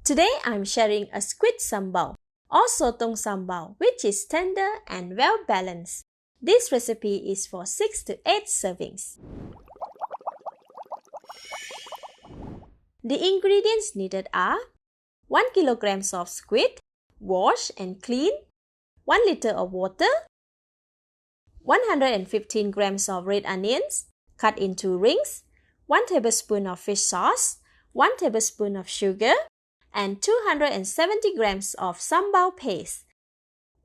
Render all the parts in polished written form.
Today I'm sharing a squid sambal or sotong sambal, which is tender and well balanced. This recipe is for 6 to 8 servings. The ingredients needed are 1 kilogram of squid, wash and clean, 1 liter of water, 115 grams of red onions, cut into rings, 1 tablespoon of fish sauce, 1 tablespoon of sugar, and 270 grams of sambal paste.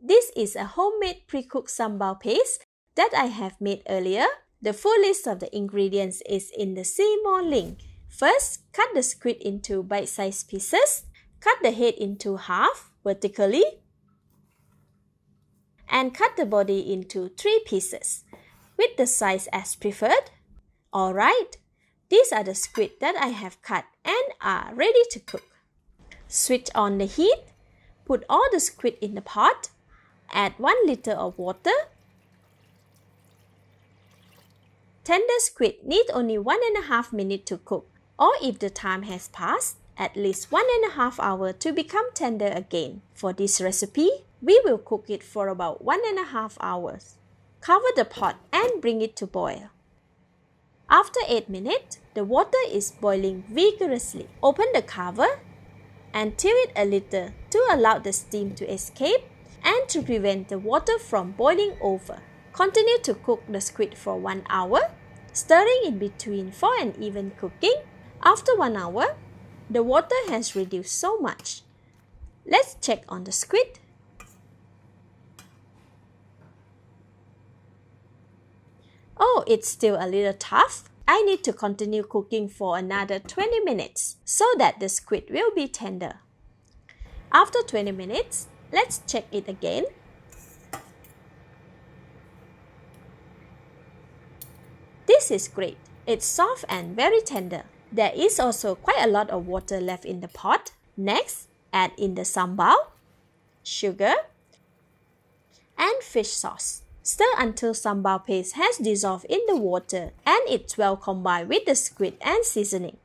This is a homemade pre-cooked sambal paste that I have made earlier. The full list of the ingredients is in the see more link. First, cut the squid into bite-sized pieces. Cut the head into half vertically and cut the body into 3 pieces with the size as preferred. Alright, these are the squid that I have cut and are ready to cook. Switch on the heat, put all the squid in the pot, add 1 liter of water. Tender squid need only 1.5 minutes to cook, or if the time has passed, at least 1.5 hours to become tender again. For this recipe, we will cook it for about 1.5 hours. Cover the pot and bring it to boil. After 8 minutes, the water is boiling vigorously. Open the cover and tilt it a little to allow the steam to escape and to prevent the water from boiling over. Continue to cook the squid for 1 hour, stirring in between for an even cooking. After 1 hour, the water has reduced so much. Let's check on the squid. Oh, it's still a little tough. I need to continue cooking for another 20 minutes so that the squid will be tender. After 20 minutes, let's check it again. This is great. It's soft and very tender. There is also quite a lot of water left in the pot. Next, add in the sambal, sugar, and fish sauce. Stir until sambal paste has dissolved in the water and it's well combined with the squid and seasoning.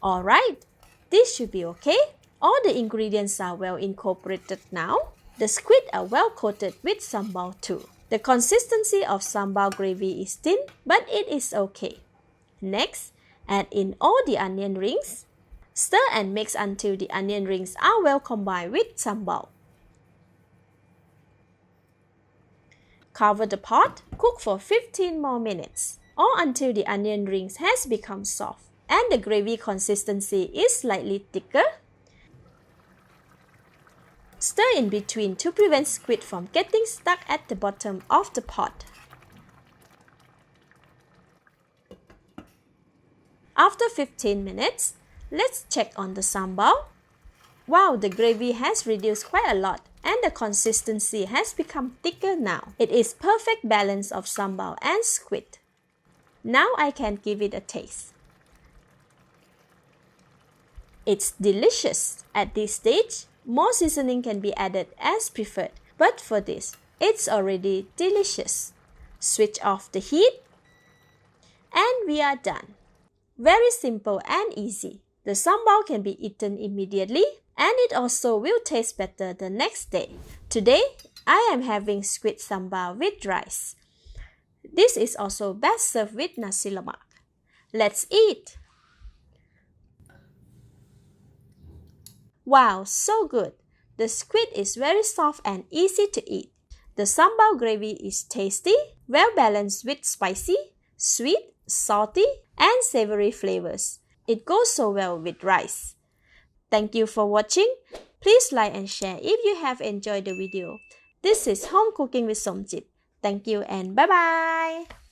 Alright, this should be okay. All the ingredients are well incorporated now. The squid are well coated with sambal too. The consistency of sambal gravy is thin, but it is okay. Next, add in all the onion rings. Stir and mix until the onion rings are well combined with sambal. Cover the pot, cook for 15 more minutes or until the onion rings has become soft and the gravy consistency is slightly thicker. Stir in between to prevent squid from getting stuck at the bottom of the pot. After 15 minutes, let's check on the sambal. Wow, the gravy has reduced quite a lot and the consistency has become thicker now. It is perfect balance of sambal and squid. Now I can give it a taste. It's delicious. At this stage, more seasoning can be added as preferred, but for this, it's already delicious. Switch off the heat and we are done. Very simple and easy. The sambal can be eaten immediately and it also will taste better the next day. Today, I am having squid sambal with rice. This is also best served with nasi lemak. Let's eat! Wow, so good! The squid is very soft and easy to eat. The sambal gravy is tasty, well balanced with spicy, sweet, salty, and savory flavors. It goes so well with rice. Thank you for watching. Please like and share if you have enjoyed the video. This is Home Cooking with Somjit. Thank you and bye-bye.